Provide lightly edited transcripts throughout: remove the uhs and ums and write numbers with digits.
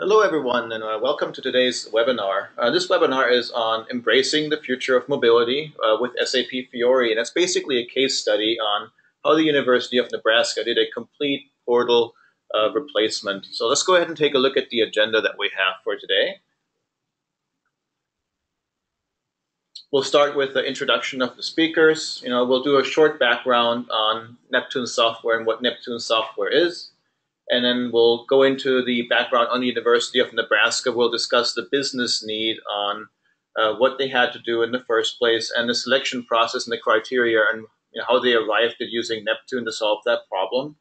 Hello, everyone, and welcome to today's webinar. This webinar is on embracing the future of mobility with SAP Fiori, and it's basically a case study on how the University of Nebraska did a complete portal replacement. So let's go ahead and take a look at the agenda that we have for today. We'll start with the introduction of the speakers. We'll do a short background on Neptune Software and what Neptune Software is. And then we'll go into the background on the University of Nebraska. We'll discuss the business need on what they had to do in the first place and the selection process and the criteria and how they arrived at using Neptune to solve that problem.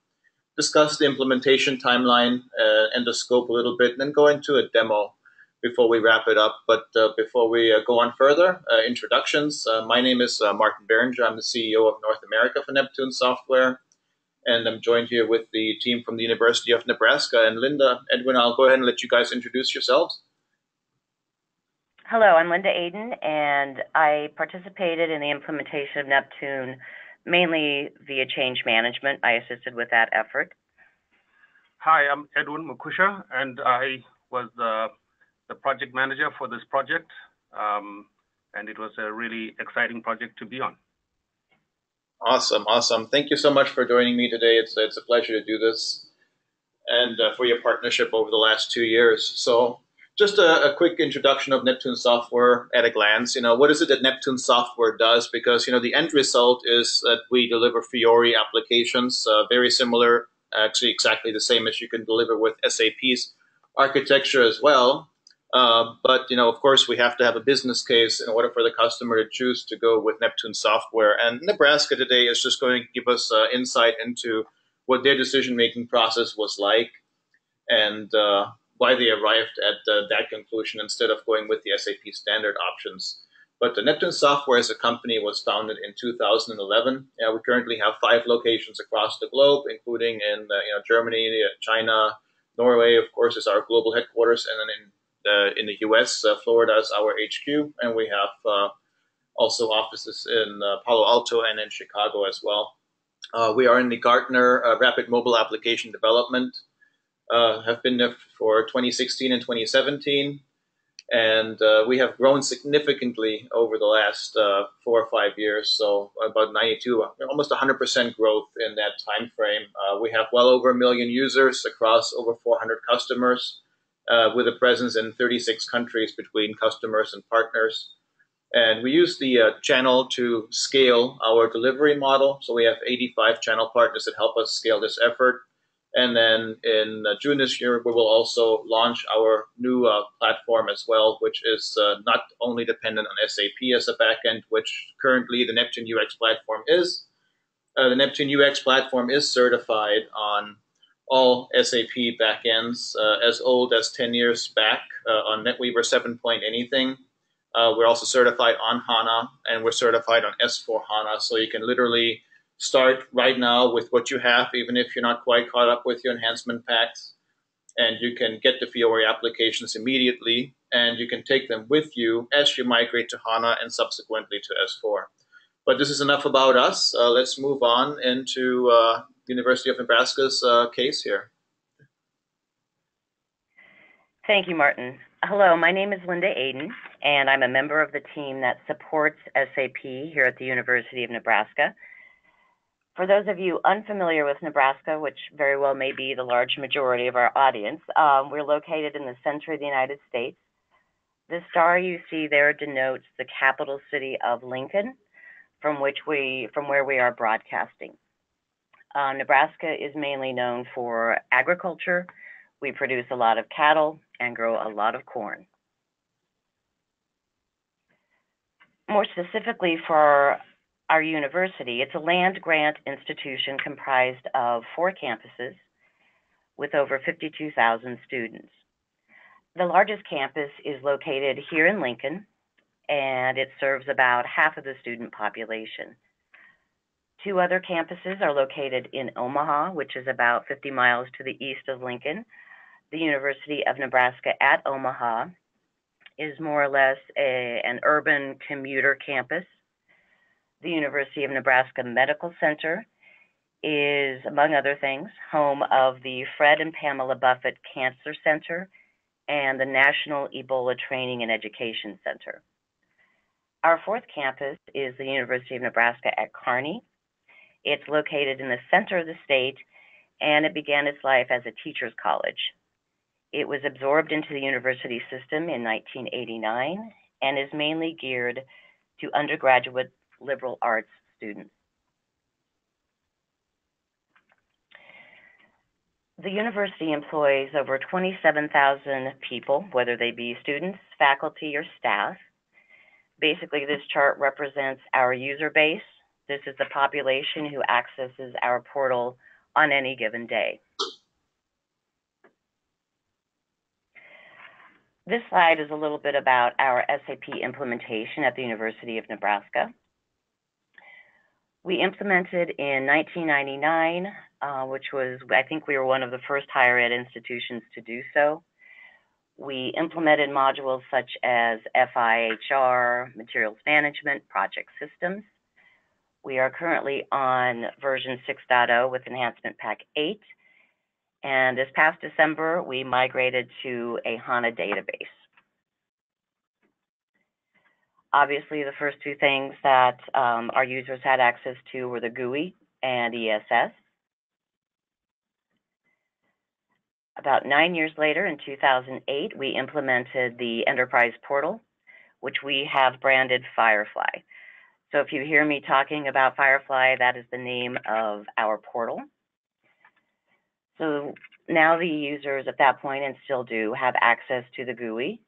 Discuss the implementation timeline and the scope a little bit, and then go into a demo before we wrap it up. But before we go on further, introductions. My name is Martin Berenger. I'm the CEO of North America for Neptune Software. And I'm joined here with the team from the University of Nebraska. And Linda, Edwin, I'll go ahead and let you guys introduce yourselves. Hello, I'm Linda Aden, and I participated in the implementation of Neptune mainly via change management. I assisted with that effort. Hi, I'm Edwin Mukusha, and I was the project manager for this project, and it was a really exciting project to be on. Awesome. Thank you so much for joining me today. It's a pleasure to do this and for your partnership over the last 2 years. So just a quick introduction of Neptune Software at a glance. What is it that Neptune Software does? Because, the end result is that we deliver Fiori applications, very similar, actually exactly the same as you can deliver with SAP's architecture as well. But of course, we have to have a business case in order for the customer to choose to go with Neptune Software. And Nebraska today is just going to give us insight into what their decision-making process was like and why they arrived at that conclusion instead of going with the SAP standard options. But the Neptune Software as a company was founded in 2011. We currently have 5 locations across the globe, including in Germany, China, Norway, of course, is our global headquarters, and then in the US, Florida is our HQ, and we have also offices in Palo Alto and in Chicago as well. We are in the Gartner Rapid Mobile Application Development, have been there for 2016 and 2017, and we have grown significantly over the last 4 or 5 years, so about 92, almost 100% growth in that time frame. We have well over 1 million users across over 400 customers, with a presence in 36 countries between customers and partners. And we use the channel to scale our delivery model. So we have 85 channel partners that help us scale this effort. And then in June this year, we will also launch our new platform as well, which is not only dependent on SAP as a backend, which currently the Neptune UX platform is. The Neptune UX platform is certified on all SAP backends as old as 10 years back on NetWeaver 7 point anything. We're also certified on HANA, and we're certified on S4 HANA. So you can literally start right now with what you have, even if you're not quite caught up with your enhancement packs. And you can get the Fiori applications immediately, and you can take them with you as you migrate to HANA and subsequently to S4. But this is enough about us. Let's move on into University of Nebraska's case here. Thank you, Martin. Hello, my name is Linda Aden, and I'm a member of the team that supports SAP here at the University of Nebraska. For those of you unfamiliar with Nebraska, which very well may be the large majority of our audience, we're located in the center of the United States. The star you see there denotes the capital city of Lincoln, from where we are broadcasting. Nebraska is mainly known for agriculture. We produce a lot of cattle and grow a lot of corn. More specifically for our university, it's a land-grant institution comprised of 4 campuses with over 52,000 students. The largest campus is located here in Lincoln, and it serves about half of the student population. 2 other campuses are located in Omaha, which is about 50 miles to the east of Lincoln. The University of Nebraska at Omaha is more or less an urban commuter campus. The University of Nebraska Medical Center is, among other things, home of the Fred and Pamela Buffett Cancer Center and the National Ebola Training and Education Center. Our fourth campus is the University of Nebraska at Kearney. It's located in the center of the state, and it began its life as a teacher's college. It was absorbed into the university system in 1989 and is mainly geared to undergraduate liberal arts students. The university employs over 27,000 people, whether they be students, faculty, or staff. Basically, this chart represents our user base. This is the population who accesses our portal on any given day. This slide is a little bit about our SAP implementation at the University of Nebraska. We implemented in 1999, which was, I think we were one of the first higher ed institutions to do so. We implemented modules such as FI HR, materials management, project systems. We are currently on version 6.0 with enhancement pack 8. And this past December, we migrated to a HANA database. Obviously, the first two things that our users had access to were the GUI and ESS. About 9 years later, in 2008, we implemented the enterprise portal, which we have branded Firefly. So if you hear me talking about Firefly, that is the name of our portal. So now the users at that point, and still do, have access to the GUI.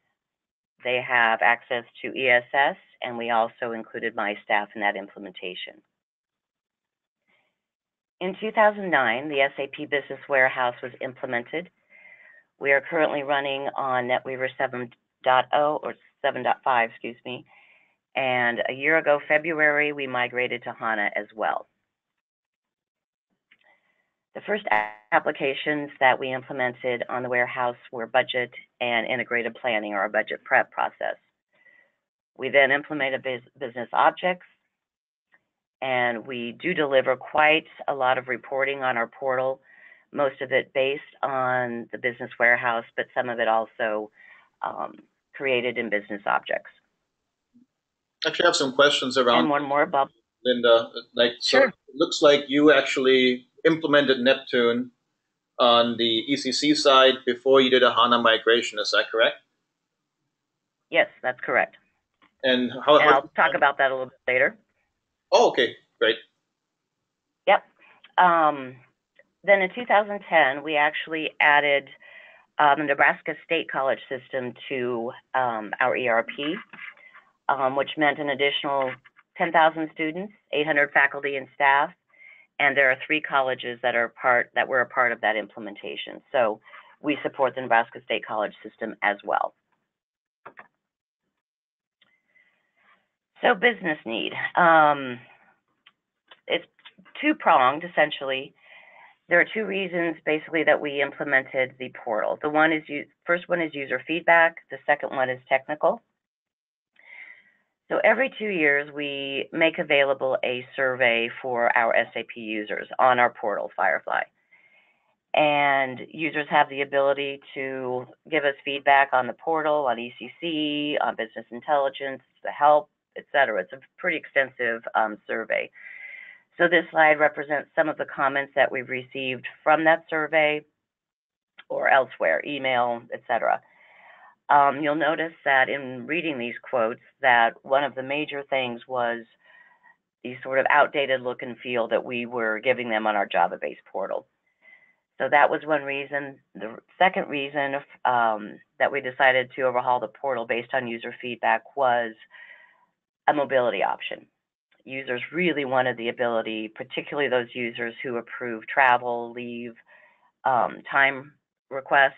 They have access to ESS, and we also included my staff in that implementation. In 2009, the SAP Business Warehouse was implemented. We are currently running on NetWeaver 7.0 or 7.5, excuse me. And a year ago, February, we migrated to HANA as well. The first applications that we implemented on the warehouse were budget and integrated planning, or our budget prep process. We then implemented business objects, and we do deliver quite a lot of reporting on our portal, most of it based on the business warehouse, but some of it also created in business objects. Actually, I have some questions around. And one more, Bob. Linda, Sure. So it looks like you actually implemented Neptune on the ECC side before you did a HANA migration. Is that correct? Yes, that's correct. And I'll talk about that a little bit later. Oh, okay, great. Yep. Then in 2010, we actually added the Nebraska State College system to our ERP, which meant an additional 10,000 students, 800 faculty and staff, and there are 3 colleges that were a part of that implementation. So we support the Nebraska State College system as well. So business need. It's two-pronged, essentially. There are 2 reasons, basically, that we implemented the portal. First one is user feedback. The second one is technical. So every 2 years, we make available a survey for our SAP users on our portal, Firefly. And users have the ability to give us feedback on the portal, on ECC, on business intelligence, the help, etc. It's a pretty extensive survey. So this slide represents some of the comments that we've received from that survey or elsewhere, email, etc. You'll notice that in reading these quotes that one of the major things was the sort of outdated look and feel that we were giving them on our Java-based portal. So that was one reason. The second reason that we decided to overhaul the portal based on user feedback was a mobility option. Users really wanted the ability, particularly those users who approve travel, leave, time requests,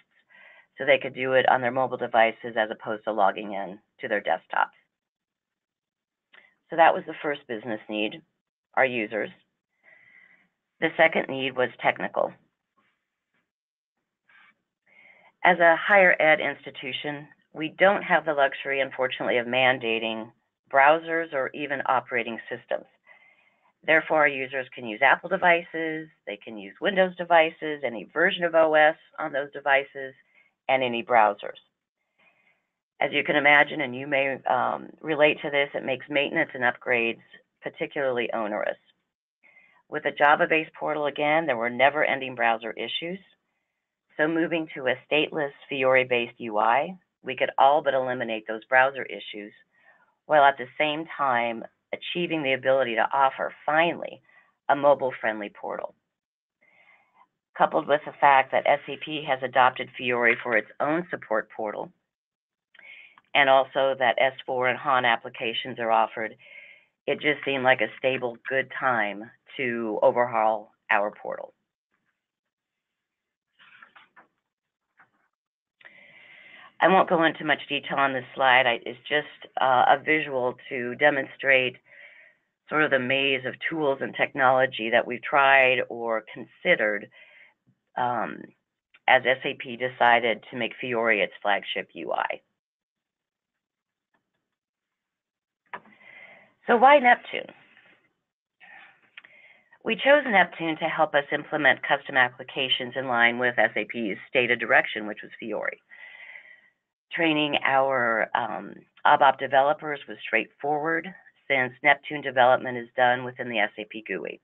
so they could do it on their mobile devices as opposed to logging in to their desktops. So that was the first business need, our users. The second need was technical. As a higher ed institution, we don't have the luxury, unfortunately, of mandating browsers or even operating systems. Therefore, our users can use Apple devices, they can use Windows devices, any version of OS on those devices, and any browsers. As you can imagine, and you may relate to this, it makes maintenance and upgrades particularly onerous. With a Java-based portal, again, there were never-ending browser issues. So moving to a stateless Fiori-based UI, we could all but eliminate those browser issues, while at the same time achieving the ability to offer, finally, a mobile-friendly portal. Coupled with the fact that SAP has adopted Fiori for its own support portal, and also that S4 and HANA applications are offered, it just seemed like a stable, good time to overhaul our portal. I won't go into much detail on this slide. It's just a visual to demonstrate sort of the maze of tools and technology that we've tried or considered as SAP decided to make Fiori its flagship UI. So why Neptune? We chose Neptune to help us implement custom applications in line with SAP's stated direction, which was Fiori. Training our ABAP developers was straightforward since Neptune development is done within the SAP GUI.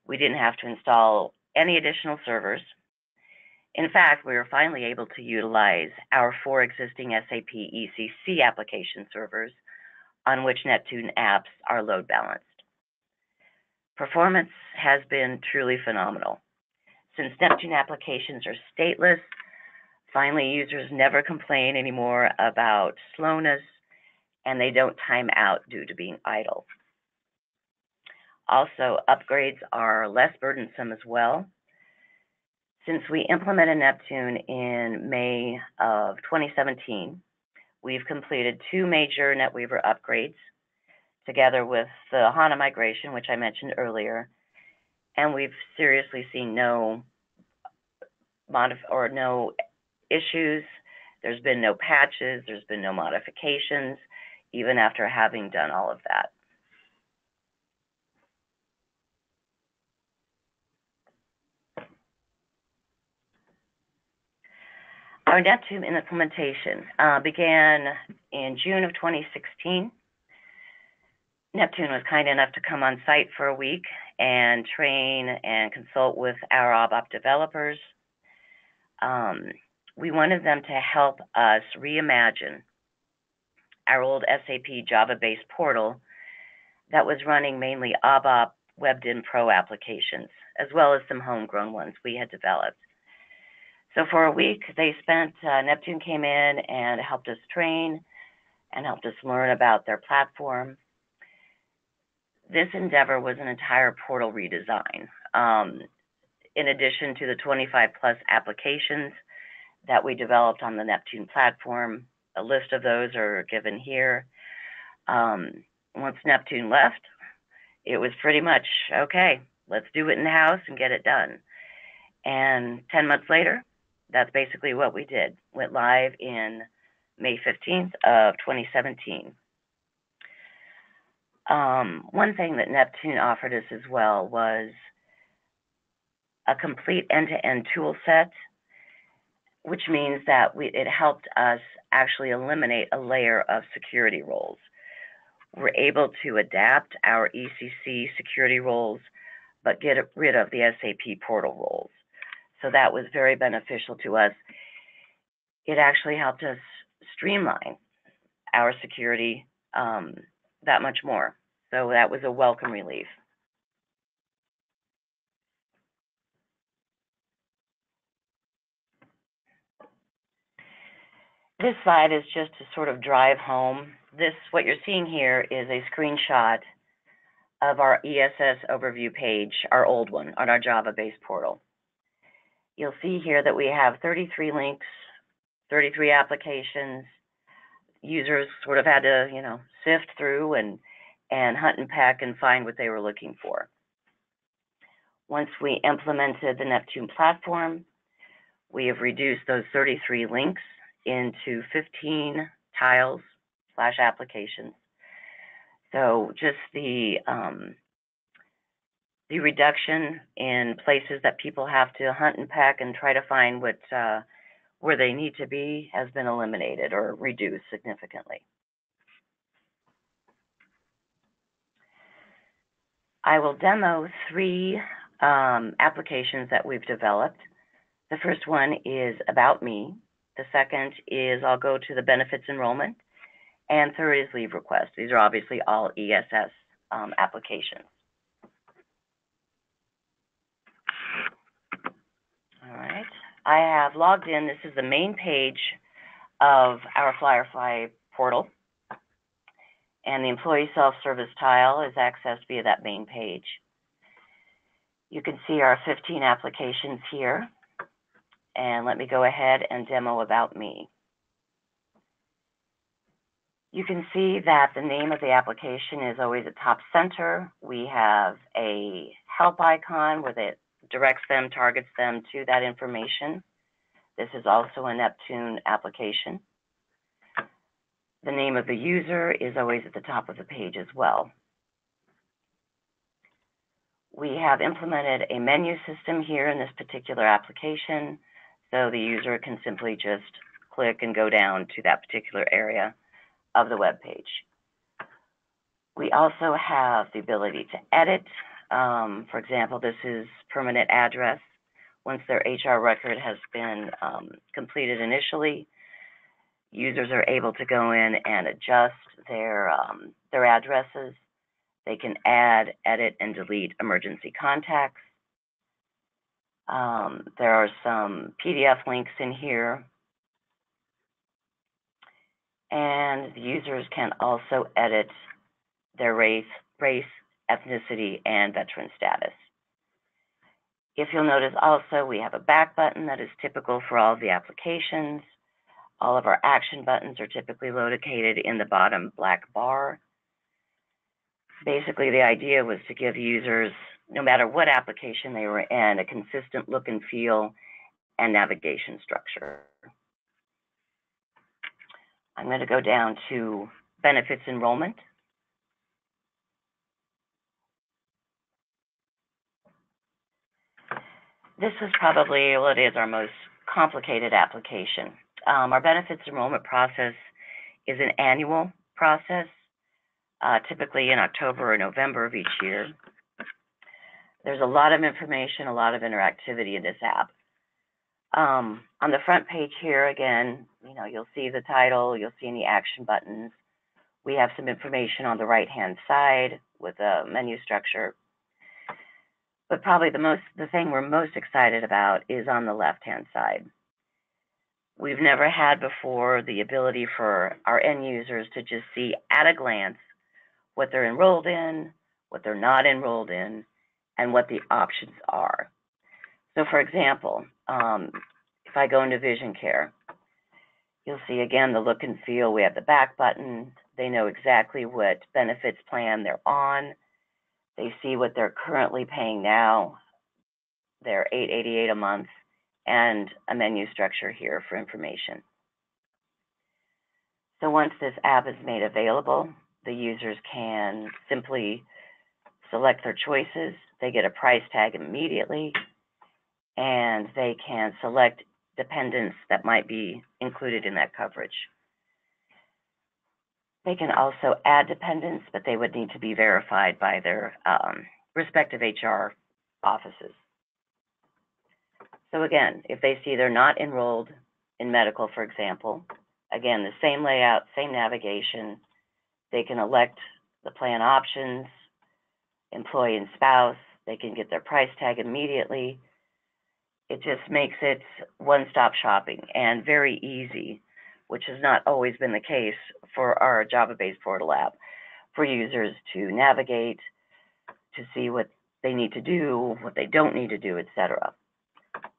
We didn't have to install any additional servers. In fact, we were finally able to utilize our 4 existing SAP ECC application servers on which Neptune apps are load balanced. Performance has been truly phenomenal. Since Neptune applications are stateless, finally users never complain anymore about slowness, and they don't time out due to being idle. Also, upgrades are less burdensome as well. Since we implemented Neptune in May of 2017, we've completed 2 major NetWeaver upgrades, together with the HANA migration, which I mentioned earlier, and we've seriously seen no issues. There's been no patches, there's been no modifications, even after having done all of that. Our Neptune implementation began in June of 2016. Neptune was kind enough to come on site for a week and train and consult with our ABAP developers. We wanted them to help us reimagine our old SAP Java-based portal that was running mainly ABAP Webdin Pro applications, as well as some homegrown ones we had developed. So for a week, Neptune came in and helped us train and helped us learn about their platform. This endeavor was an entire portal redesign. In addition to the 25 plus applications that we developed on the Neptune platform, a list of those are given here. Once Neptune left, it was pretty much, okay, let's do it in-house and get it done. And 10 months later, that's basically what we did. Went live in May 15th of 2017. One thing that Neptune offered us as well was a complete end-to-end tool set, which means that it helped us actually eliminate a layer of security roles. We're able to adapt our ECC security roles, but get rid of the SAP portal roles. So that was very beneficial to us. It actually helped us streamline our security that much more. So that was a welcome relief. This slide is just to sort of drive home. What you're seeing here is a screenshot of our ESS overview page, our old one, on our Java-based portal. You'll see here that we have 33 links, 33 applications. Users sort of had to, sift through and hunt and peck and find what they were looking for. Once we implemented the Neptune platform, we have reduced those 33 links into 15 tiles/applications. So just the reduction in places that people have to hunt and peck and try to find what where they need to be has been eliminated or reduced significantly. I will demo 3 applications that we've developed. The first one is About Me. The second is I'll go to the benefits enrollment. And third is Leave Request. These are obviously all ESS applications. All right. I have logged in. This is the main page of our Firefly portal. And the employee self-service tile is accessed via that main page. You can see our 15 applications here. And let me go ahead and demo About Me. You can see that the name of the application is always at top center. We have a help icon where it directs them, targets them to that information. This is also a Neptune application. The name of the user is always at the top of the page as well. We have implemented a menu system here in this particular application, so the user can simply just click and go down to that particular area of the web page. We also have the ability to edit. For example, this is permanent address. Once their HR record has been completed initially, users are able to go in and adjust their addresses. They can add, edit, and delete emergency contacts. There are some PDF links in here. And the users can also edit their race, ethnicity, and veteran status. If you'll notice also, we have a back button that is typical for all of the applications. All of our action buttons are typically located in the bottom black bar. Basically, the idea was to give users, no matter what application they were in, a consistent look and feel and navigation structure. I'm going to go down to benefits enrollment. This is probably, well, it is our most complicated application. Our benefits enrollment process is an annual process, typically in October or November of each year. There's a lot of information, a lot of interactivity in this app. On the front page here, again, you'll see the title, you'll see any action buttons. We have some information on the right-hand side with a menu structure. But probably the thing we're most excited about is on the left-hand side. We've never had before the ability for our end users to just see at a glance what they're enrolled in, what they're not enrolled in, and what the options are. So for example, if I go into vision care, you'll see again the look and feel. We have the back button. They know exactly what benefits plan they're on. They see what they're currently paying now. They're $888 a month, and a menu structure here for information. So once this app is made available, the users can simply select their choices. They get a price tag immediately, and they can select dependents that might be included in that coverage. They can also add dependents, but they would need to be verified by their respective HR offices. So again, if they see they're not enrolled in medical, for example, again, the same layout, same navigation. They can elect the plan options, employee and spouse. They can get their price tag immediately. It just makes it one-stop shopping and very easy, which has not always been the case for our Java-based portal app, for users to navigate, to see what they need to do, what they don't need to do, etc.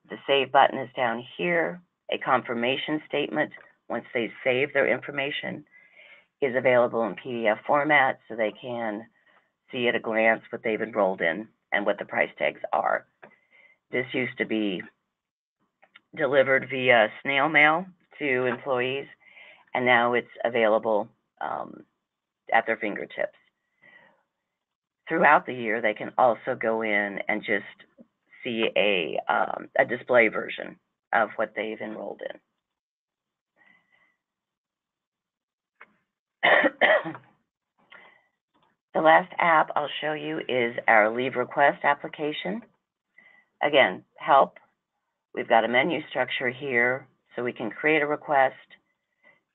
The Save button is down here. A confirmation statement, once they save their information, is available in PDF format, so they can see at a glance what they've enrolled in and what the price tags are. This used to be delivered via snail mail to employees, and now it's available at their fingertips. Throughout the year, they can also go in and just see a display version of what they've enrolled in. The last app I'll show you is our leave request application. Again, help. We've got a menu structure here, so we can create a request,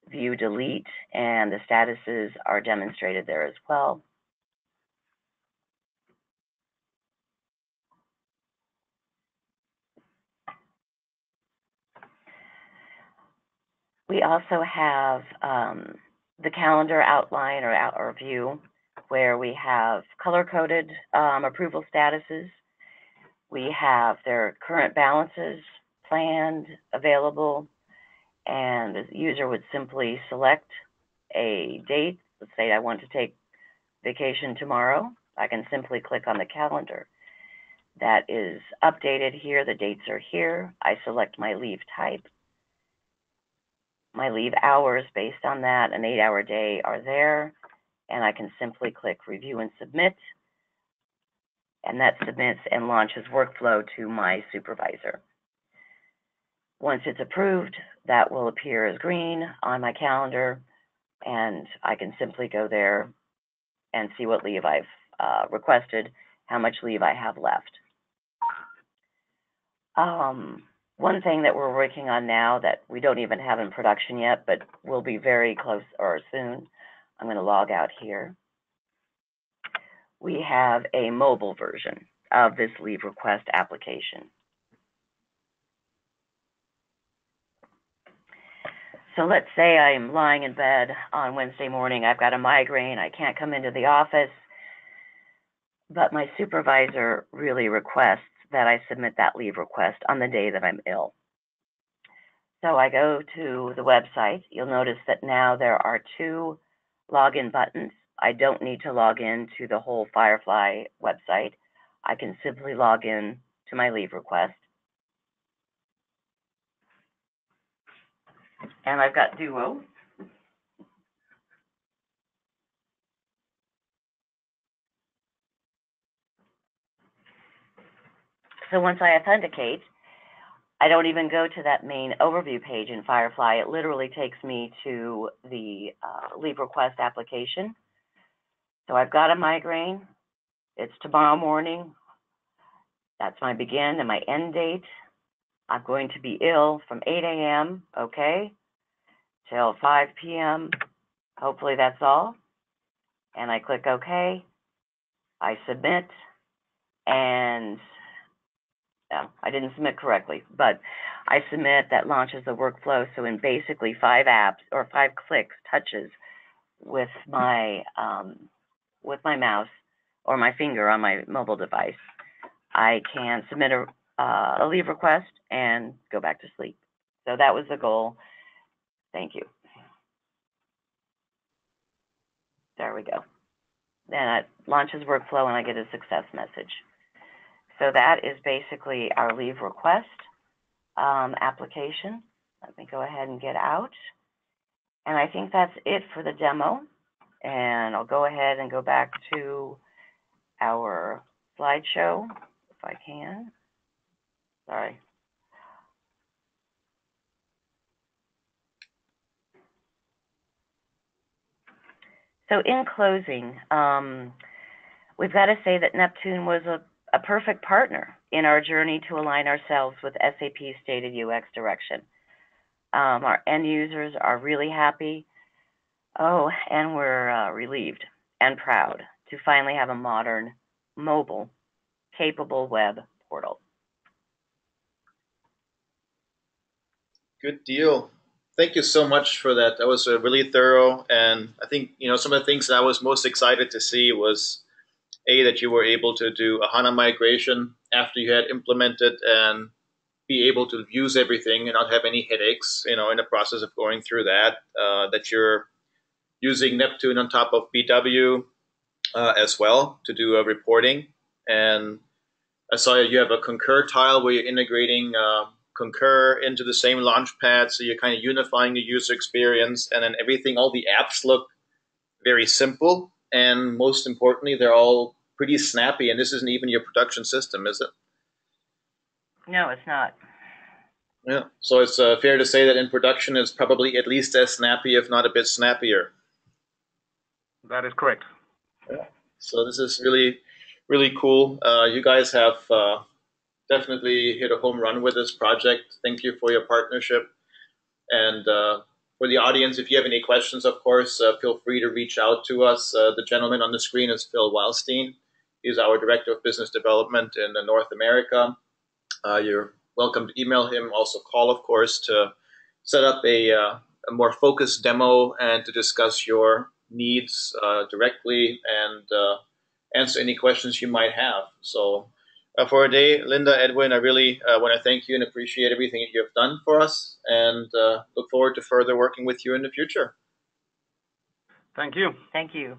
view, delete, and the statuses are demonstrated there as well. We also have the calendar outline or view, where we have color-coded approval statuses. We have their current balances planned, available, and the user would simply select a date. Let's say I want to take vacation tomorrow. I can simply click on the calendar. That is updated here. The dates are here. I select my leave type. My leave hours based on that, an 8-hour day, are there, and I can simply click review and submit, and that submits and launches workflow to my supervisor. Once it's approved, that will appear as green on my calendar, and I can simply go there and see what leave I've requested, how much leave I have left. One thing that we're working on now that we don't even have in production yet, but will be very close or soon, I'm going to log out here. We have a mobile version of this leave request application. So let's say I'm lying in bed on Wednesday morning, I've got a migraine, I can't come into the office, but my supervisor really requests that I submit that leave request on the day that I'm ill. So I go to the website. You'll notice that now there are 2 login buttons. I don't need to log in to the whole Firefly website. I can simply log in to my leave request. And I've got Duo. So once I authenticate, I don't even go to that main overview page in Firefly. It literally takes me to the leave request application. So I've got a migraine. It's tomorrow morning. That's my begin and my end date. I'm going to be ill from 8 a.m., okay, till 5 p.m. Hopefully that's all. And I click OK. I submit, and no, I didn't submit correctly, but I submit. That launches the workflow. So in basically 5 apps or 5 clicks, touches with my mouse or my finger on my mobile device, I can submit a leave request and go back to sleep. So that was the goal. Thank you. There we go. Then it launches workflow and I get a success message. So that is basically our leave request application. Let me go ahead and get out. And I think that's it for the demo. And I'll go ahead and go back to our slideshow if I can. Sorry. So in closing, we've got to say that Neptune was a perfect partner in our journey to align ourselves with SAP's stated UX direction. Our end users are really happy. Oh, and we're relieved and proud to finally have a modern, mobile, capable web portal. Good deal. Thank you so much for that. That was really thorough, and I think some of the things that I was most excited to see was that you were able to do a HANA migration after you had implemented and be able to use everything and not have any headaches, in the process of going through that. That you're using Neptune on top of BW as well to do a reporting, and I saw you have a Concur tile where you're integrating Concur into the same launchpad, so you're kind of unifying the user experience, and then everything, all the apps look very simple, and most importantly, they're all pretty snappy, and this isn't even your production system, is it? No, it's not. Yeah, so it's fair to say that in production it's probably at least as snappy, if not a bit snappier. That is correct. Yeah. So this is really, really cool. You guys have definitely hit a home run with this project. Thank you for your partnership. And for the audience, if you have any questions, of course, feel free to reach out to us. The gentleman on the screen is Phil Wildstein. He's our Director of Business Development in North America. You're welcome to email him, also call, of course, to set up a more focused demo and to discuss your needs directly and answer any questions you might have. So for today, Linda, Edwin, I really want to thank you and appreciate everything that you have done for us, and look forward to further working with you in the future. Thank you. Thank you.